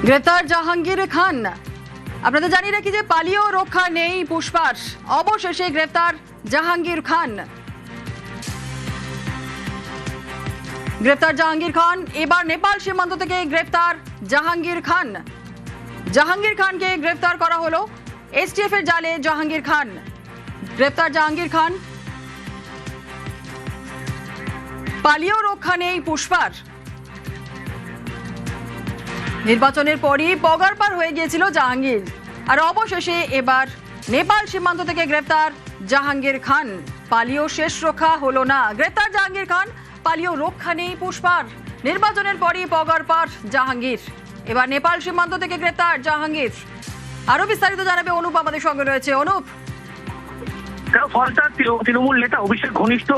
গ্রেপ্তার জাহাঙ্গীর খান। আপনাদের জানিয়ে রাখি যে পালিয়েও রক্ষা নেই পুষ্পার, অবশেষে গ্রেপ্তার জাহাঙ্গীর খান। গ্রেপ্তার জাহাঙ্গীর খান, এবার নেপাল সীমান্ত থেকে গ্রেপ্তার জাহাঙ্গীর খান। জাহাঙ্গীর খানকে গ্রেপ্তার করা হলো এসটিএফ এর জালে। জাহাঙ্গীর খান গ্রেপ্তার। জাহাঙ্গীর খান, পালিয়েও রক্ষা নেই পুষ্পার। নির্বাচনের পরই পগারপার হয়ে গিয়েছিল জাহাঙ্গীর, আর অবশেষে এবার নেপাল সীমান্ত থেকে গ্রেপ্তার জাহাঙ্গীর খান। পালিয়েও শেষ রক্ষা হলো না। গ্রেপ্তার জাহাঙ্গীর খান, পালিয়েও রক্ষা নেই পুষ্পার। নির্বাচনের পরই পগারপার জাহাঙ্গীর, এবার নেপাল সীমান্ত থেকে গ্রেপ্তার জাহাঙ্গীর। আরো বিস্তারিত জানাবে অনুপ আমাদের সঙ্গে রয়েছে। অনুপ, ফলতা তৃণমূল নেতা অভিষেক ঘনিষ্ঠ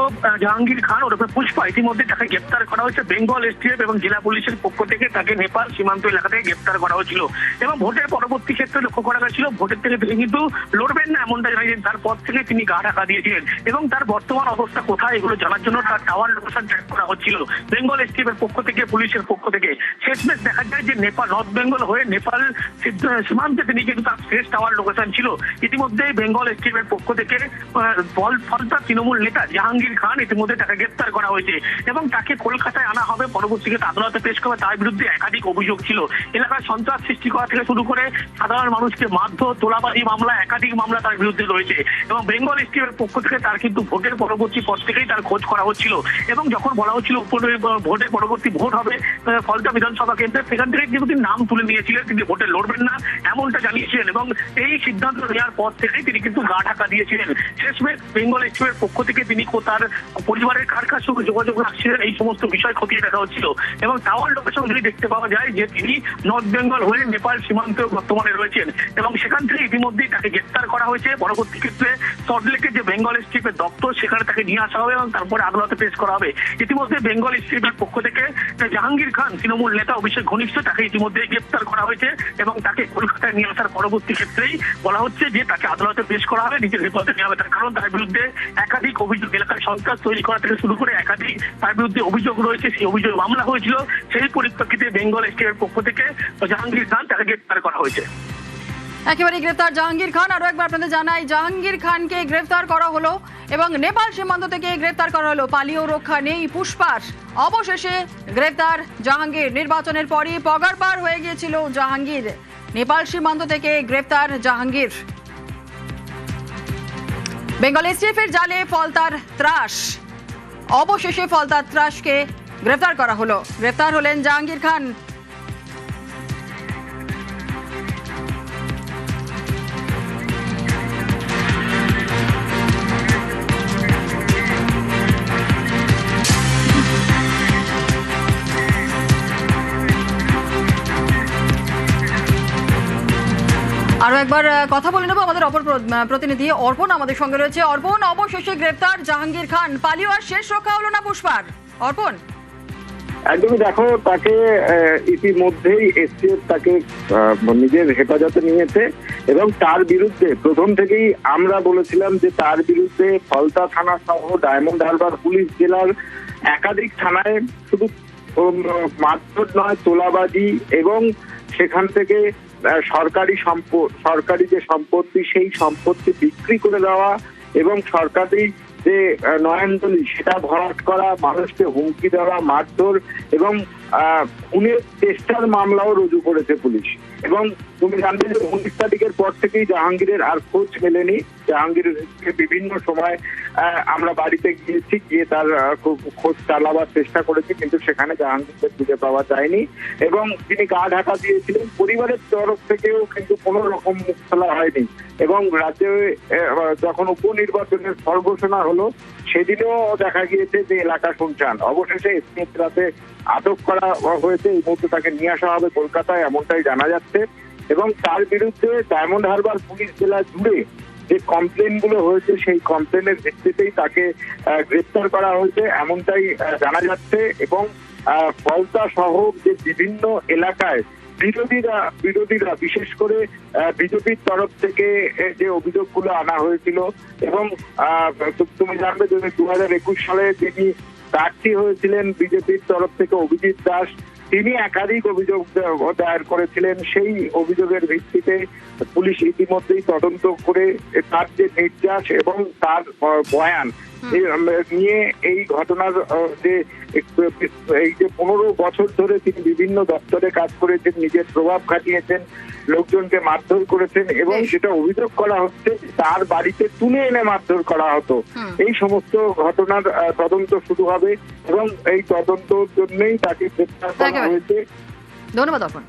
জাহাঙ্গীর খান ওরফে পুষ্পা ইতিমধ্যে তাকে গ্রেপ্তার করা হয়েছে বেঙ্গল এসটিএফ এবং জেলা পুলিশের পক্ষ থেকে। তাকে নেপাল সীমান্ত এলাকা থেকে গ্রেপ্তার করা হয়েছিল এবং ভোটের পরবর্তী ক্ষেত্রে লক্ষ্য করা গেছিল ভোটের থেকে তিনি কিন্তু লড়বেন না এমনটা জানিয়েছেন। তারপর থেকে তিনি গা ঢাকা দিয়েছিলেন এবং তার বর্তমান অবস্থা কোথায় এগুলো জানার জন্য তার টাওয়ার লোকেশন ট্র্যাক করা হচ্ছিল বেঙ্গল এসটিএফ এর পক্ষ থেকে, পুলিশের পক্ষ থেকে। শেষমেশ দেখা যায় যে নেপাল নর্থ বেঙ্গল হয়ে নেপাল সীমান্তে তিনি কিন্তু তার শেষ টাওয়ার লোকেশন ছিল। ইতিমধ্যে বেঙ্গল এসটিএফ এর পক্ষ থেকে ফলতা তৃণমূল নেতা জাহাঙ্গীর খান ইতিমধ্যে তাকে গ্রেপ্তার করা হয়েছে এবং তাকে কলকাতায় আনা হবে, পরবর্তীতে আদালতে পেশ করবে। তার বিরুদ্ধে একাধিক অভিযোগ ছিল, এলাকায় সন্ত্রাস সৃষ্টি করা থেকে শুরু করে সাধারণ মানুষকে মারধর, তোলাবাজি মামলা, একাধিক মামলা তার বিরুদ্ধে রয়েছে এবং বেঙ্গল এসটিএফ এর পক্ষ থেকে তার কিন্তু ভোটের পরবর্তী পর থেকেই তার খোঁজ করা হচ্ছিল এবং যখন বলা হচ্ছিল ভোটের পরবর্তী ভোট হবে ফলতা বিধানসভা কেন্দ্রে, সেখান থেকে কিন্তু তিনি নাম তুলে নিয়েছিলেন, তিনি ভোটে লড়বেন না এমনটা জানিয়েছিলেন এবং এই সিদ্ধান্ত নেওয়ার পর থেকেই তিনি কিন্তু গা ঢাকা দিয়েছিলেন। শেষমেশ বেঙ্গল এসটিএফ এর পক্ষ থেকে তিনি তার পরিবারের কার সঙ্গে যোগাযোগ রাখছিলেন এই সমস্ত বিষয় খতিয়ে দেখা হচ্ছিল এবং টাওয়ার লোকেশন যদি দেখতে পাওয়া যায় যে তিনি নর্থ বেঙ্গল হয়ে নেপাল সীমান্তে বর্তমানে রয়েছেন এবং সেখান থেকে ইতিমধ্যেই তাকে গ্রেপ্তার করা হয়েছে। পরবর্তী ক্ষেত্রে সল্টলেকের যে বেঙ্গল এসটিএফ এর দপ্তর সেখানে তাকে নিয়ে আসা হবে এবং তারপরে আদালতে পেশ করা হবে। ইতিমধ্যে বেঙ্গল এসটিএফ এর পক্ষ থেকে জাহাঙ্গীর খান তৃণমূল নেতা অভিষেক ঘনিষ্ঠ তাকে ইতিমধ্যে গ্রেপ্তার করা হয়েছে এবং তাকে কলকাতায় নিয়ে আসার পরবর্তী ক্ষেত্রেই বলা হচ্ছে যে তাকে আদালতে পেশ করা হবে, নিজের হেফাজতে নেওয়া হবে। তার কারণ তার বিরুদ্ধে একাধিক অভিযোগ, এলাকায় সন্ত্রাস তৈরি করা থেকে শুরু করে একাধিক তার বিরুদ্ধে অভিযোগ রয়েছে, সেই অভিযোগ মামলা হয়েছিল। সেই পরিপ্রেক্ষিতে বেঙ্গল এসটিএফ এর পক্ষ থেকে জাহাঙ্গীর খান তাকে গ্রেপ্তার করা হয়েছে। একেবারে গ্রেপ্তার জাহাঙ্গীর খান। আরো একবার আপনাদের জানাই, জাহাঙ্গীর খানকে গ্রেফতার করা হলো এবং নেপাল সীমান্ত থেকে গ্রেফতার করা হলো। পালিয়েও রক্ষা নেই পুষ্পার, অবশেষে গ্রেফতার জাহাঙ্গীর। নির্বাচনের পরই পগারপার হয়ে গিয়েছিল জাহাঙ্গীর, নেপাল সীমান্ত থেকে গ্রেফতার জাহাঙ্গীর। বেঙ্গল এসটিএফ এর জালে ফলতার ত্রাস, অবশেষে ফলতার ত্রাসকে গ্রেফতার করা হলো। গ্রেফতার হলেন জাহাঙ্গীর খান। আরো একবার কথা বলে নেবো, আমাদের অপর প্রতিনিধি অর্পণ আমাদের সঙ্গে রয়েছে। অর্পণ, অবশেষে গ্রেপ্তার জাহাঙ্গীর খান, পালিয়ে আর শেষ রক্ষা হলো না পুষ্পার। অর্পণ, একদমই, দেখো তাকে ইতিমধ্যেই এসটিএফ তাকে নিজের হেফাজতে নিয়েছে এবং তার বিরুদ্ধে প্রথম থেকেই আমরা বলেছিলাম যে তার বিরুদ্ধে ফলতা থানা সহ ডায়মন্ড হারবার পুলিশ জেলার একাধিক থানায় শুধু মারধর নয়, তোলাবাজি এবং সেখান থেকে সরকারি যে সম্পত্তি সেই সম্পত্তি বিক্রি করে দেওয়া এবং সরকারি যে নয়নতলী সেটা ভরাট করা, মানুষকে হুমকি দেওয়া, মারধর এবং খুনের চেষ্টার মামলাও রুজু করেছে পুলিশ। এবং তুমি জানবে যে 19 তারিখের পর থেকেই জাহাঙ্গীরের আর খোঁজ মেলেনি। জাহাঙ্গীরের বিভিন্ন সময় আমরা বাড়িতে গিয়েছি, গিয়ে তার খোঁজ চালাবার চেষ্টা করেছি, কিন্তু সেখানে জাহাঙ্গীরকে খুঁজে পাওয়া যায়নি এবং তিনি গা ঢাকা দিয়েছিলেন। পরিবারের তরফ থেকেও কিন্তু কোনো রকম মুখ খোলা হয়নি এবং রাজ্যে যখন উপনির্বাচনের ফল ঘোষণা হলো সেদিনও দেখা গিয়েছে যে এলাকা শুনশান। অবশেষে এসটিএফ রাতে আটক করা হয়েছে, এই মুহূর্তে তাকে নিয়ে আসা হবে কলকাতায় এমনটাই জানা যাচ্ছে এবং তার বিরুদ্ধে ডায়মন্ড হারবার পুলিশ জেলা জুড়ে যে কমপ্লেন গুলো হয়েছে সেই কমপ্লেনের ভিত্তিতেই তাকে গ্রেপ্তার করা হয়েছে এমনটাই জানা যাচ্ছে এবং ফলতা সহ যে বিভিন্ন এলাকায় বিরোধীরা বিশেষ করে বিজেপির তরফ থেকে যে অভিযোগগুলো আনা হয়েছিল এবং তুমি জানবে যে 2021 সালে যিনি প্রার্থী হয়েছিলেন বিজেপির তরফ থেকে অভিজিৎ দাস, তিনি একাধিক অভিযোগ দায়ের করেছিলেন। সেই অভিযোগের ভিত্তিতে পুলিশ ইতিমধ্যেই তদন্ত করে তার যে নির্যাস এবং তার বয়ান নিয়ে এই ঘটনার যে এই যে 15 বছর ধরে তিনি বিভিন্ন দপ্তরে কাজ করেছেন, নিজের প্রভাব খাটিয়েছেন, লোকজনকে মারধর করেছেন এবং সেটা অভিযোগ করা হচ্ছে তার বাড়িতে তুলে এনে মারধর করা হতো। এই সমস্ত ঘটনার তদন্ত শুরু হবে এবং এই তদন্তর জন্যই তাকে গ্রেফতার করা হয়েছে। ধন্যবাদ অর্পণ।